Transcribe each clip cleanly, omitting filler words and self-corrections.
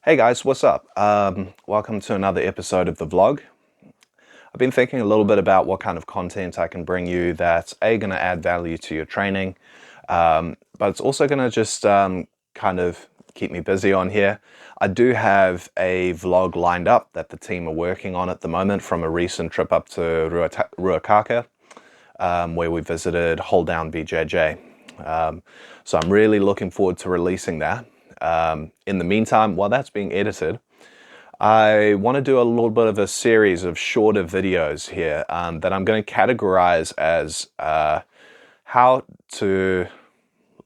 Hey guys, what's up? Welcome to another episode of the vlog. I've been thinking a little bit about what kind of content I can bring you that's going to add value to your training, but it's also going to just kind of keep me busy on here. I do have a vlog lined up that the team are working on at the moment from a recent trip up to Ruakaka, where we visited Hold Down BJJ. So I'm really looking forward to releasing that. In the meantime, while that's being edited, I want to do a little bit of a series of shorter videos here that I'm going to categorize as how to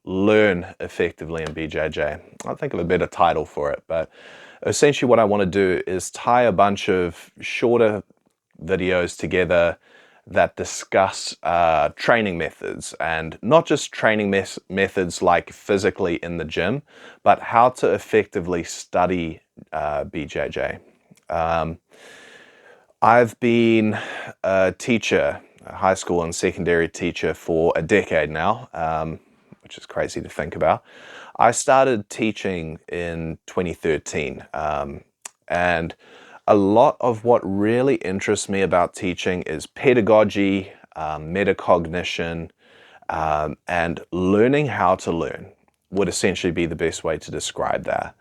learn effectively in BJJ. I'll think of a better title for it, but essentially what I want to do is tie a bunch of shorter videos together that discuss training methods, and not just training methods like physically in the gym, but how to effectively study BJJ. I've been a teacher, a high school and secondary teacher, for a decade now, which is crazy to think about. I started teaching in 2013, and a lot of what really interests me about teaching is pedagogy, metacognition, and learning how to learn would essentially be the best way to describe that.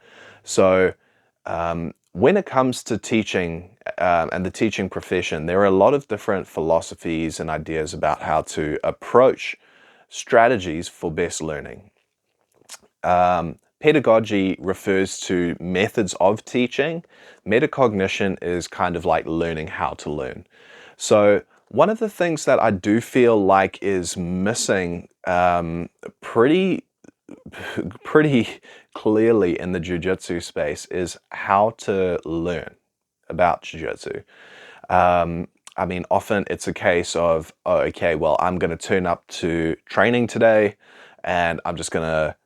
So when it comes to teaching and the teaching profession, there are a lot of different philosophies and ideas about how to approach strategies for best learning. Pedagogy refers to methods of teaching. Metacognition is kind of like learning how to learn. So one of the things that I do feel like is missing pretty clearly in the Jiu Jitsu space is how to learn about Jiu Jitsu. I mean, often it's a case of, oh, okay, well, I'm going to turn up to training today and I'm just going to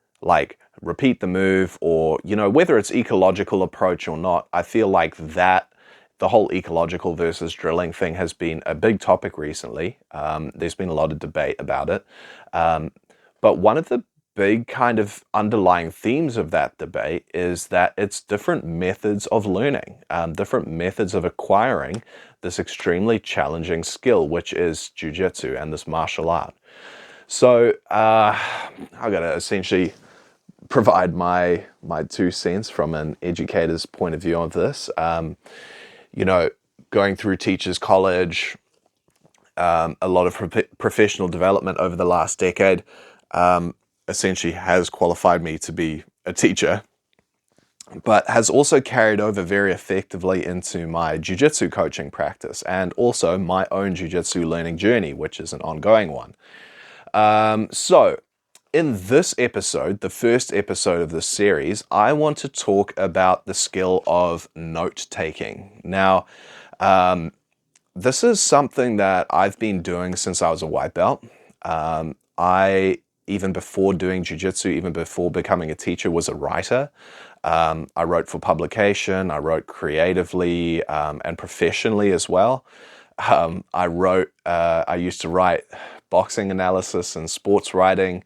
repeat the move, or, whether it's ecological approach or not. I feel like that the whole ecological versus drilling thing has been a big topic recently. There's been a lot of debate about it. But one of the big kind of underlying themes of that debate is that it's different methods of learning, different methods of acquiring this extremely challenging skill, which is Jiu Jitsu and this martial art. So I've got to essentially provide my 2 cents from an educator's point of view of this. Going through teachers college, a lot of professional development over the last decade essentially has qualified me to be a teacher, but has also carried over very effectively into my jiu-jitsu coaching practice and also my own jiu-jitsu learning journey, which is an ongoing one. So in this episode, the first episode of this series, I want to talk about the skill of note-taking. Now, this is something that I've been doing since I was a white belt. Even before doing jiu-jitsu, even before becoming a teacher, was a writer. I wrote for publication, I wrote creatively and professionally as well. I used to write boxing analysis and sports writing,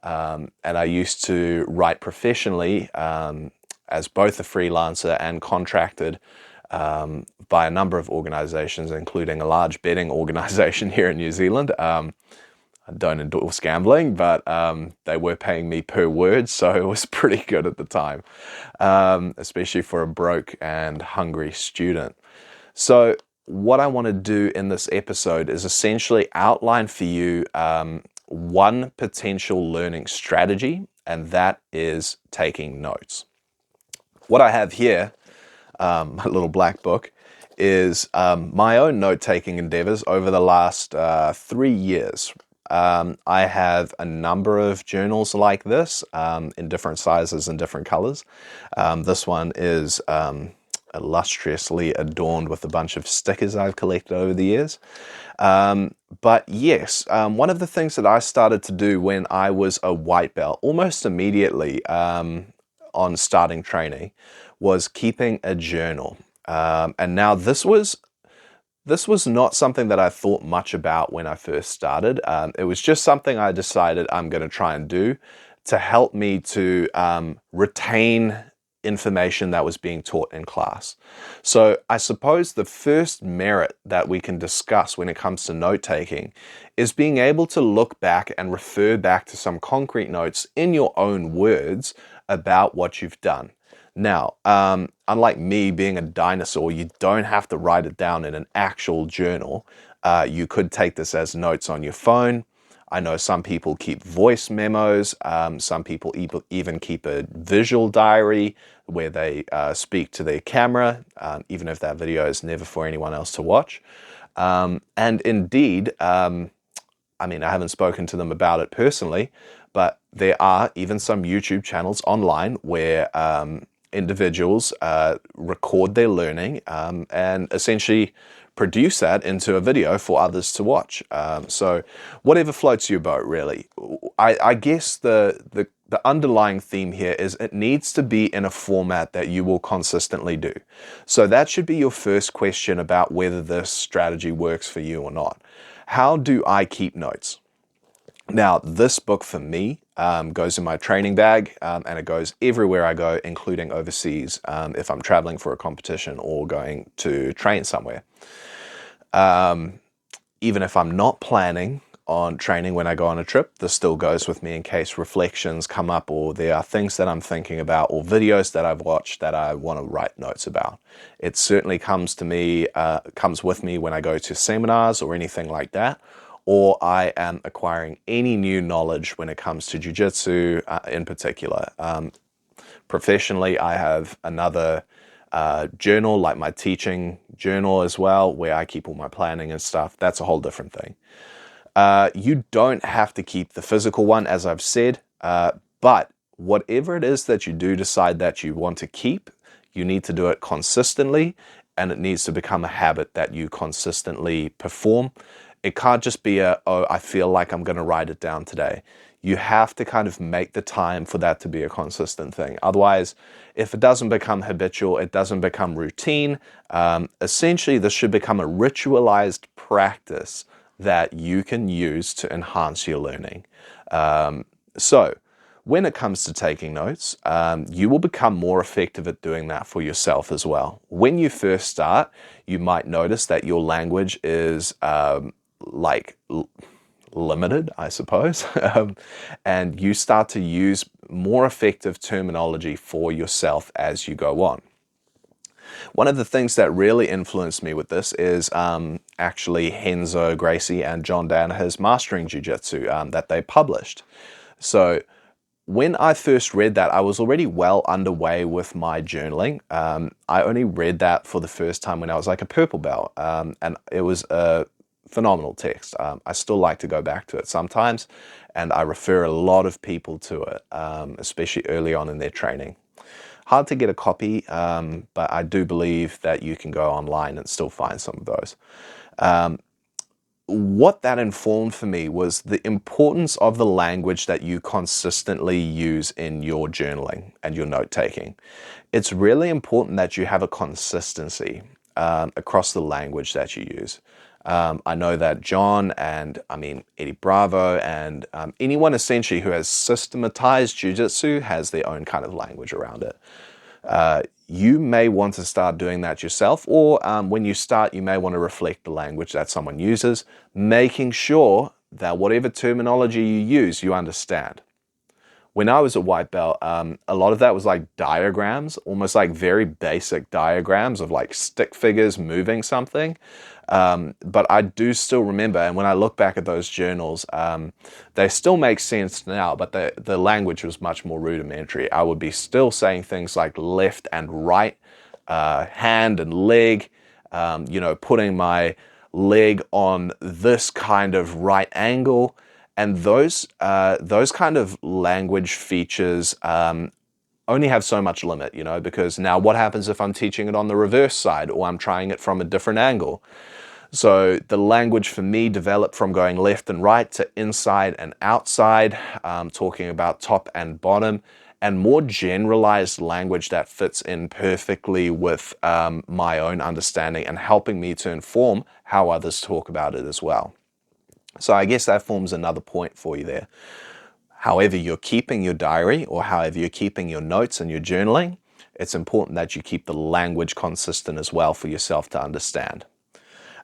and I used to write professionally as both a freelancer and contracted by a number of organizations, including a large betting organization here in New Zealand. I don't endorse gambling, but they were paying me per word, so it was pretty good at the time, especially for a broke and hungry student. So what I want to do in this episode is essentially outline for you one potential learning strategy, and that is taking notes. What I have here, my little black book, is my own note-taking endeavors over the last 3 years. I have a number of journals like this in different sizes and different colors. This one is illustriously adorned with a bunch of stickers I've collected over the years. But yes, one of the things that I started to do when I was a white belt, almost immediately on starting training, was keeping a journal. And now this was not something that I thought much about when I first started. It was just something I decided I'm going to try and do to help me to retain information that was being taught in class. So I suppose the first merit that we can discuss when it comes to note taking is being able to look back and refer back to some concrete notes in your own words about what you've done. Now, unlike me being a dinosaur, you don't have to write it down in an actual journal. You could take this as notes on your phone. I know some people keep voice memos. Some people even keep a visual diary where they speak to their camera, even if that video is never for anyone else to watch. And indeed, I mean, I haven't spoken to them about it personally, but there are even some YouTube channels online where individuals record their learning and essentially produce that into a video for others to watch. So whatever floats your boat, really. I guess the underlying theme here is it needs to be in a format that you will consistently do. So that should be your first question about whether this strategy works for you or not. How do I keep notes? Now, this book for me goes in my training bag and it goes everywhere I go, including overseas if I'm traveling for a competition or going to train somewhere. Even if I'm not planning on training when I go on a trip, this still goes with me in case reflections come up or there are things that I'm thinking about or videos that I've watched that I want to write notes about. It certainly comes with me when I go to seminars or anything like that, or I am acquiring any new knowledge when it comes to Jiu Jitsu in particular. Professionally, I have another journal, like my teaching journal as well, where I keep all my planning and stuff. That's a whole different thing. You don't have to keep the physical one, as I've said, but whatever it is that you do decide that you want to keep, you need to do it consistently, and it needs to become a habit that you consistently perform. It can't just be oh, I feel like I'm going to write it down today. You have to kind of make the time for that to be a consistent thing. Otherwise, if it doesn't become habitual, it doesn't become routine. Essentially, this should become a ritualized practice that you can use to enhance your learning. So when it comes to taking notes, you will become more effective at doing that for yourself as well. When you first start, you might notice that your language is limited, I suppose, and you start to use more effective terminology for yourself as you go on. One of the things that really influenced me with this is actually Renzo Gracie and John Danaher's Mastering Jiu Jitsu that they published. So when I first read that, I was already well underway with my journaling. I only read that for the first time when I was like a purple belt, and it was a phenomenal text. I still like to go back to it sometimes, and I refer a lot of people to it, especially early on in their training. Hard to get a copy, but I do believe that you can go online and still find some of those. What that informed for me was the importance of the language that you consistently use in your journaling and your note-taking. It's really important that you have a consistency across the language that you use. I know that John and Eddie Bravo and anyone essentially who has systematized Jiu Jitsu has their own kind of language around it. You may want to start doing that yourself, or when you start, you may want to reflect the language that someone uses, making sure that whatever terminology you use, you understand. When I was a white belt, a lot of that was like diagrams, almost like very basic diagrams of like stick figures moving something. But I do still remember, and when I look back at those journals, they still make sense now, but the language was much more rudimentary. I would be still saying things like left and right, hand and leg, putting my leg on this kind of right angle. And those kind of language features only have so much limit, because now what happens if I'm teaching it on the reverse side or I'm trying it from a different angle? So the language for me developed from going left and right to inside and outside, talking about top and bottom, and more generalized language that fits in perfectly with my own understanding and helping me to inform how others talk about it as well. So I guess that forms another point for you there. However you're keeping your diary or however you're keeping your notes and your journaling, it's important that you keep the language consistent as well for yourself to understand.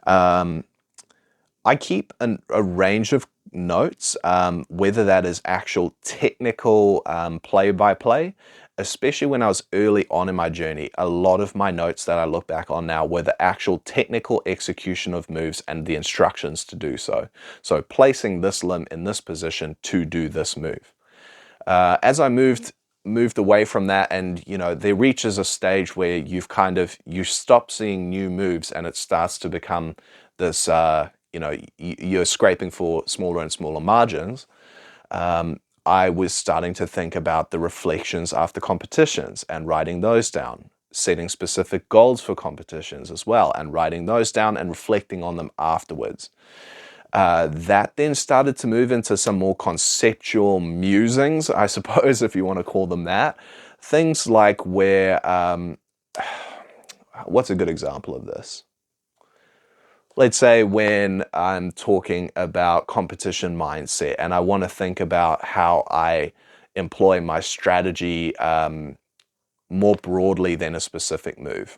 I keep a range of notes, whether that is actual technical play-by-play, especially when I was early on in my journey. A lot of my notes that I look back on now were the actual technical execution of moves and the instructions to do so. So placing this limb in this position to do this move. As I moved away from that, and there reaches a stage where you stop seeing new moves and it starts to become this you're scraping for smaller and smaller margins. I was starting to think about the reflections after competitions and writing those down, setting specific goals for competitions as well and writing those down and reflecting on them afterwards. That then started to move into some more conceptual musings, I suppose, if you want to call them that. Things like what's a good example of this? Let's say when I'm talking about competition mindset and I want to think about how I employ my strategy more broadly than a specific move.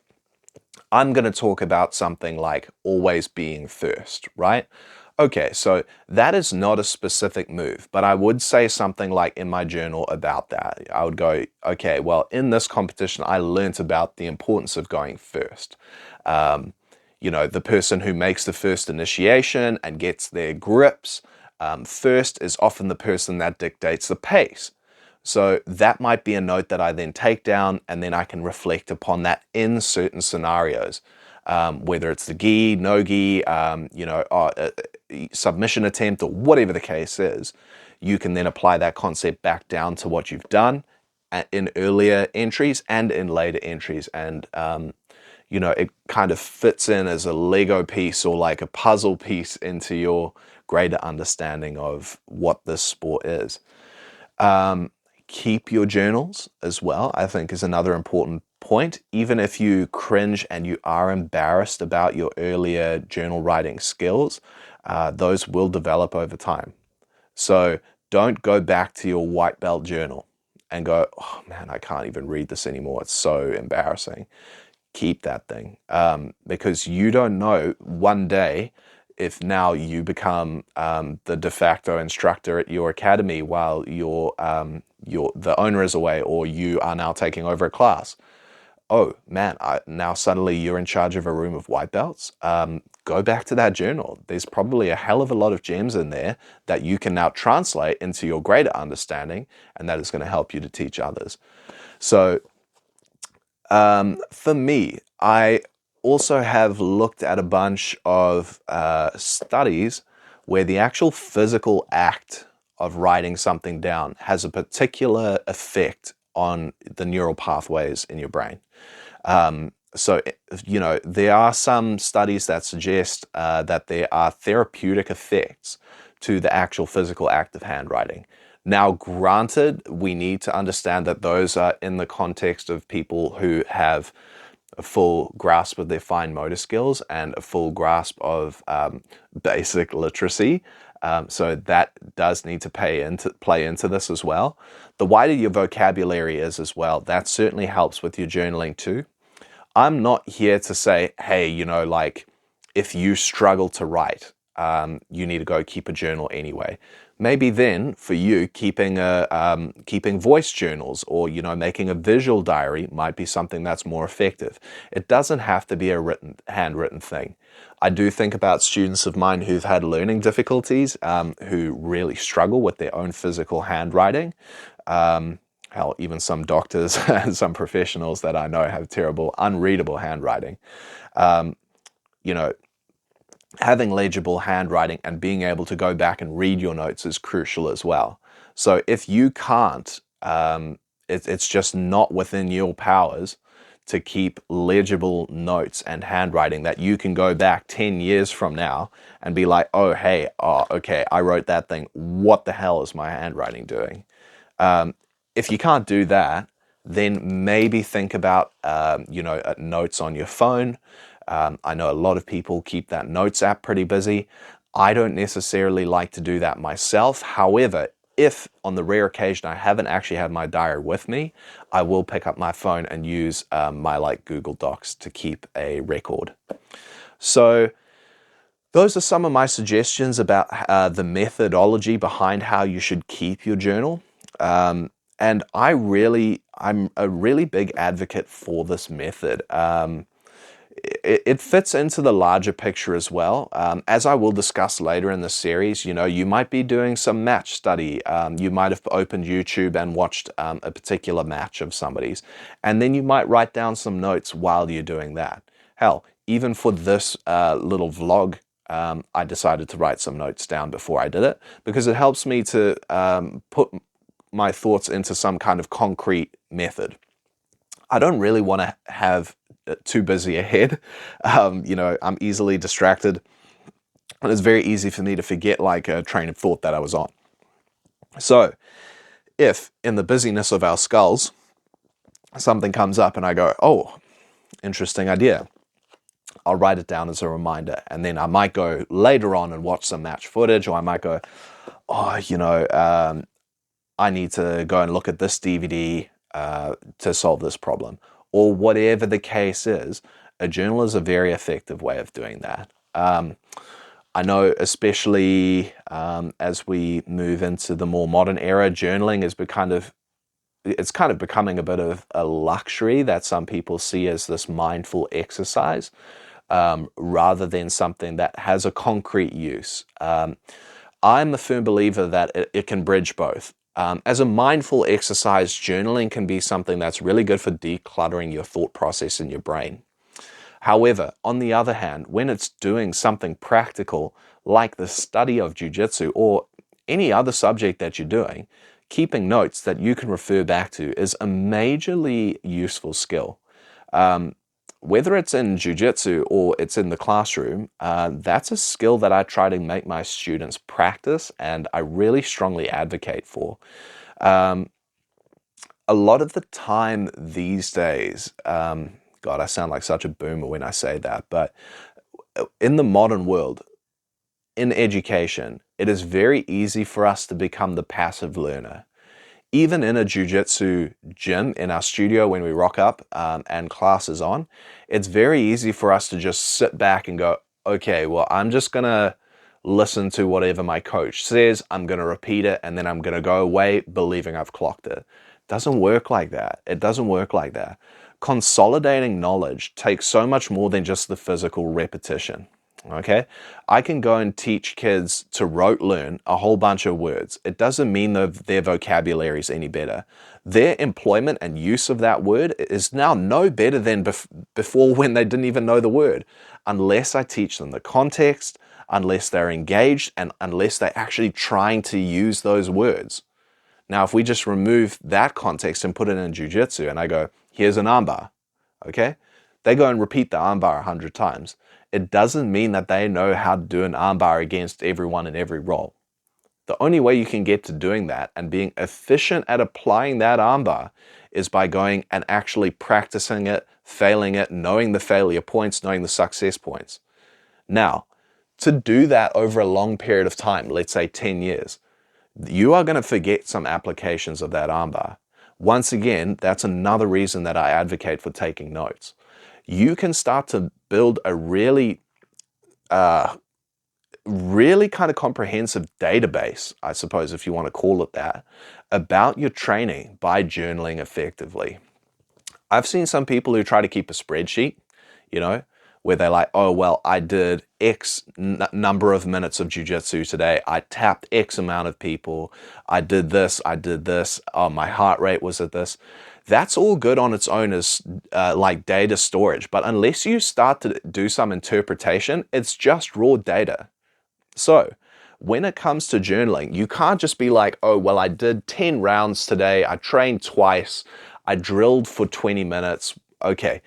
I'm going to talk about something like always being first, right? Okay, so that is not a specific move, but I would say something like in my journal about that. I would go, okay, well, in this competition, I learned about the importance of going first. The person who makes the first initiation and gets their grips first is often the person that dictates the pace. So that might be a note that I then take down and then I can reflect upon that in certain scenarios. Whether it's the gi, no gi, submission attempt, or whatever the case is, you can then apply that concept back down to what you've done in earlier entries and in later entries. And, it kind of fits in as a Lego piece or like a puzzle piece into your greater understanding of what this sport is. Keep your journals as well, I think, is another important point. Even if you cringe and you are embarrassed about your earlier journal writing skills, those will develop over time. So don't go back to your white belt journal and go, oh man, I can't even read this anymore. It's so embarrassing. Keep that thing because you don't know one day if now you become the de facto instructor at your academy while the owner is away, or you are now taking over a class. Oh man, now suddenly you're in charge of a room of white belts. Go back to that journal. There's probably a hell of a lot of gems in there that you can now translate into your greater understanding, and that is going to help you to teach others. So for me, I also have looked at a bunch of studies where the actual physical act of writing something down has a particular effect on the neural pathways in your brain. So, there are some studies that suggest that there are therapeutic effects to the actual physical act of handwriting. Now, granted, we need to understand that those are in the context of people who have a full grasp of their fine motor skills and a full grasp of basic literacy. So that does need to play into this as well. The wider your vocabulary is as well, that certainly helps with your journaling too. I'm not here to say, hey, if you struggle to write, you need to go keep a journal anyway. Maybe then for you, keeping voice journals or, making a visual diary might be something that's more effective. It doesn't have to be a handwritten thing. I do think about students of mine who've had learning difficulties, who really struggle with their own physical handwriting. Hell, even some doctors and some professionals that I know have terrible, unreadable handwriting. Having legible handwriting and being able to go back and read your notes is crucial as well. So if you can't, it's just not within your powers to keep legible notes and handwriting that you can go back 10 years from now and be like, okay, I wrote that thing. What the hell is my handwriting doing? If you can't do that, then maybe think about, notes on your phone. I know a lot of people keep that notes app pretty busy. I don't necessarily like to do that myself. However, if on the rare occasion I haven't actually had my diary with me, I will pick up my phone and use my like Google Docs to keep a record. So those are some of my suggestions about the methodology behind how you should keep your journal. And I'm a really big advocate for this method. It fits into the larger picture as well. As I will discuss later in the series, you know, you might be doing some match study. You might have opened YouTube and watched a particular match of somebody's, and then you might write down some notes while you're doing that. Hell, even for this little vlog, I decided to write some notes down before I did it because it helps me to put my thoughts into some kind of concrete method. I don't really want to have too busy a head. You know, I'm easily distracted, and it's very easy for me to forget like a train of thought that I was on. So if in the busyness of our skulls, something comes up and I go, oh, interesting idea, I'll write it down as a reminder. And then I might go later on and watch some match footage, or I might go, oh, you know, I need to go and look at this DVD to solve this problem. Or whatever the case is, a journal is a very effective way of doing that. I know especially as we move into the more modern era, journaling is it's kind of becoming a bit of a luxury that some people see as this mindful exercise rather than something that has a concrete use. I'm a firm believer that it can bridge both. As a mindful exercise, journaling can be something that's really good for decluttering your thought process in your brain. However, on the other hand, when it's doing something practical, like the study of Jiu Jitsu or any other subject that you're doing, keeping notes that you can refer back to is a majorly useful skill. Whether it's in Jiu Jitsu or it's in the classroom, that's a skill that I try to make my students practice and I really strongly advocate for. A lot of the time these days, God, I sound like such a boomer when I say that, but in the modern world, in education, it is very easy for us to become the passive learner. Even in a jiu-jitsu gym, in our studio when we rock up and class is on, it's very easy for us to just sit back and go, okay, well, I'm just going to listen to whatever my coach says, I'm going to repeat it, and then I'm going to go away believing I've clocked it. It doesn't work like that. It doesn't work like that. Consolidating knowledge takes so much more than just the physical repetition. Okay, I can go and teach kids to rote learn a whole bunch of words. It doesn't mean that their vocabulary is any better. Their employment and use of that word is now no better than before when they didn't even know the word, unless I teach them the context, unless they're engaged, and unless they're actually trying to use those words. Now, if we just remove that context and put it in jiu-jitsu and I go, here's an armbar, okay? They go and repeat the armbar 100 times. It doesn't mean that they know how to do an armbar against everyone in every role. The only way you can get to doing that and being efficient at applying that armbar is by going and actually practicing it, failing it, knowing the failure points, knowing the success points. Now, to do that over a long period of time, let's say 10 years, you are going to forget some applications of that armbar. Once again, that's another reason that I advocate for taking notes. You can start to build a really kind of comprehensive database, I suppose, if you want to call it that, about your training by journaling effectively. I've seen some people who try to keep a spreadsheet, you know, where they're like, oh, well, I did X number of minutes of jiu-jitsu today. I tapped X amount of people. I did this. Oh, my heart rate was at this. That's all good on its own as like data storage. But unless you start to do some interpretation, it's just raw data. So when it comes to journaling, you can't just be like, oh, well, I did 10 rounds today. I trained twice. I drilled for 20 minutes. Okay.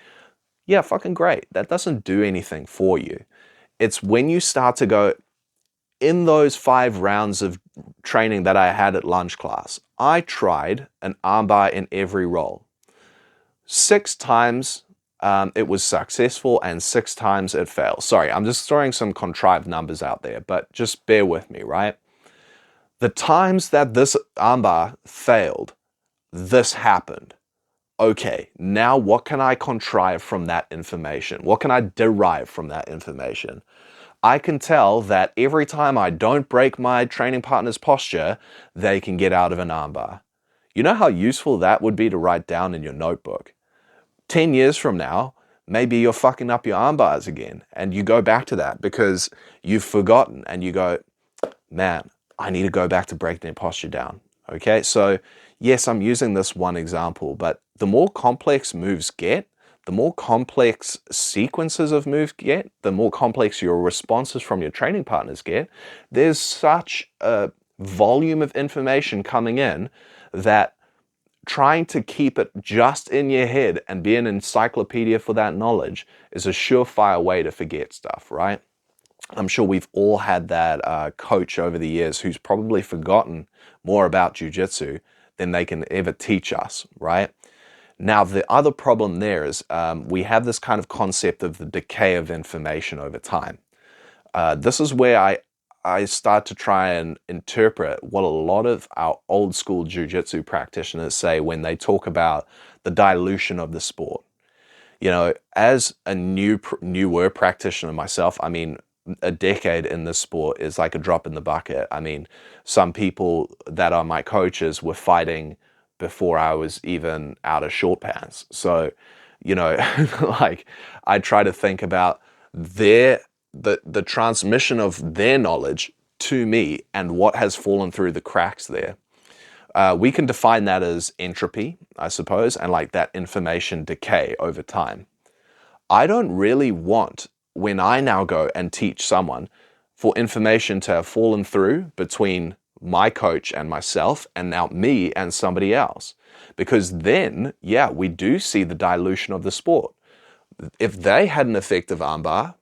Yeah, fucking great. That doesn't do anything for you. It's when you start to go, in those 5 rounds of training that I had at lunch class, I tried an armbar in every roll. 6 times it was successful and 6 times it failed. Sorry, I'm just throwing some contrived numbers out there, but just bear with me, right? The times that this armbar failed, this happened. Okay, now what can I contrive from that information? What can I derive from that information? I can tell that every time I don't break my training partner's posture, they can get out of an armbar. You know how useful that would be to write down in your notebook? 10 years from now, maybe you're fucking up your arm bars again and you go back to that because you've forgotten and you go, man, I need to go back to breaking their posture down. Okay, so yes, I'm using this one example, but the more complex moves get, the more complex sequences of moves get, the more complex your responses from your training partners get, there's such a volume of information coming in that trying to keep it just in your head and be an encyclopedia for that knowledge is a surefire way to forget stuff, right? I'm sure we've all had that coach over the years who's probably forgotten more about Jiu Jitsu than they can ever teach us, right? Now, the other problem there is we have this kind of concept of the decay of information over time. This is where I start to try and interpret what a lot of our old school jiu-jitsu practitioners say when they talk about the dilution of the sport. You know, as a newer practitioner myself, I mean, a decade in this sport is like a drop in the bucket. I mean, some people that are my coaches were fighting before I was even out of short pants. So, you know, like I try to think about the transmission of their knowledge to me and what has fallen through the cracks there. We can define that as entropy, I suppose, and like that information decay over time. I don't really want, when I now go and teach someone, for information to have fallen through between my coach and myself and now me and somebody else. Because then, yeah, we do see the dilution of the sport. If they had an effective armbar,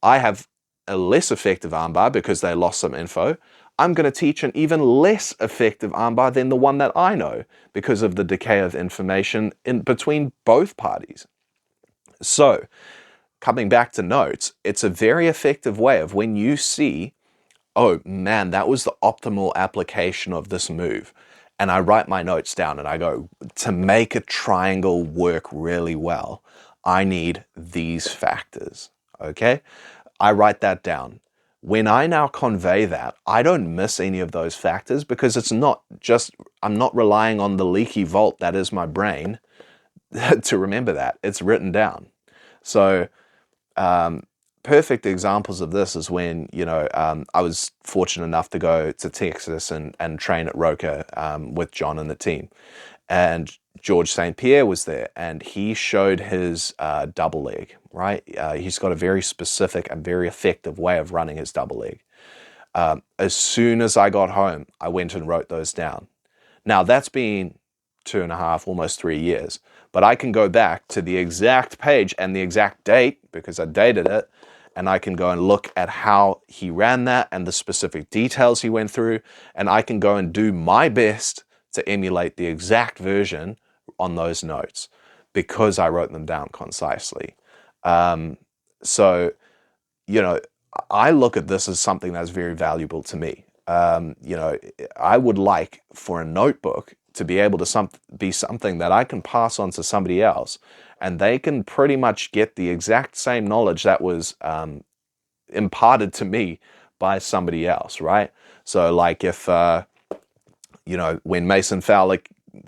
I have a less effective armbar because they lost some info. I'm going to teach an even less effective armbar than the one that I know because of the decay of information in between both parties. So, coming back to notes, it's a very effective way of when you see, oh man, that was the optimal application of this move. And I write my notes down and I go, to make a triangle work really well, I need these factors. Okay? I write that down. When I now convey that, I don't miss any of those factors because it's not just, I'm not relying on the leaky vault that is my brain to remember that. It's written down. So, perfect examples of this is when, you know, I was fortunate enough to go to Texas and train at Roca with John and the team. And George St. Pierre was there and he showed his double leg, right? He's got a very specific and very effective way of running his double leg. As soon as I got home, I went and wrote those down. Now, that's been 2.5, almost 3 years. But I can go back to the exact page and the exact date because I dated it. And I can go and look at how he ran that and the specific details he went through. And I can go and do my best to emulate the exact version on those notes because I wrote them down concisely. So, you know, I look at this as something that's very valuable to me. You know, I would like for a notebook to be able to be something that I can pass on to somebody else and they can pretty much get the exact same knowledge that was imparted to me by somebody else, right? So like if, you know, when Mason Fowler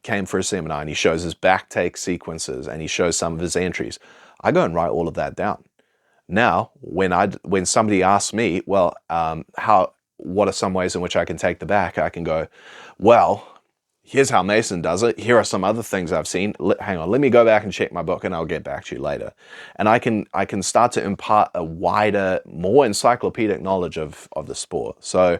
came for a seminar and he shows his back take sequences and he shows some of his entries, I go and write all of that down. Now, when somebody asks me, well, what are some ways in which I can take the back? I can go, well, here's how Mason does it. Here are some other things I've seen. Hang on, let me go back and check my book and I'll get back to you later. And I can start to impart a wider, more encyclopedic knowledge of the sport. So,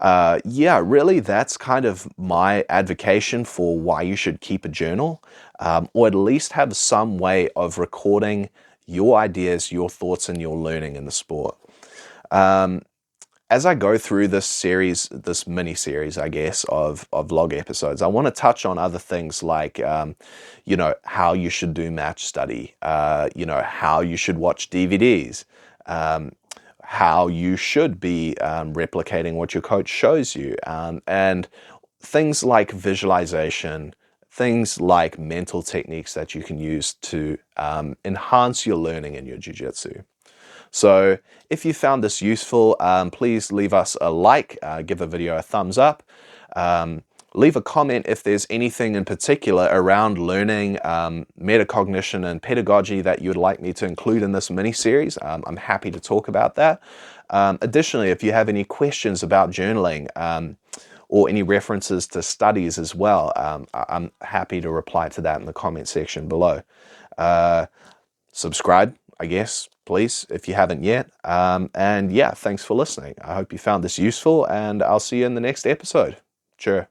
yeah, really that's kind of my advocacy for why you should keep a journal, or at least have some way of recording your ideas, your thoughts, and your learning in the sport. As I go through this series, this mini series, I guess, of vlog episodes, I want to touch on other things like, you know, how you should do match study, you know, how you should watch DVDs, how you should be replicating what your coach shows you, and things like visualization, things like mental techniques that you can use to enhance your learning in your jiu-jitsu. So if you found this useful, please leave us a like, give the video a thumbs up, leave a comment if there's anything in particular around learning, metacognition and pedagogy that you'd like me to include in this mini-series. I'm happy to talk about that. Additionally, if you have any questions about journaling, or any references to studies as well, I'm happy to reply to that in the comment section below. Subscribe, I guess, please, if you haven't yet. And yeah, thanks for listening. I hope you found this useful, and I'll see you in the next episode. Sure.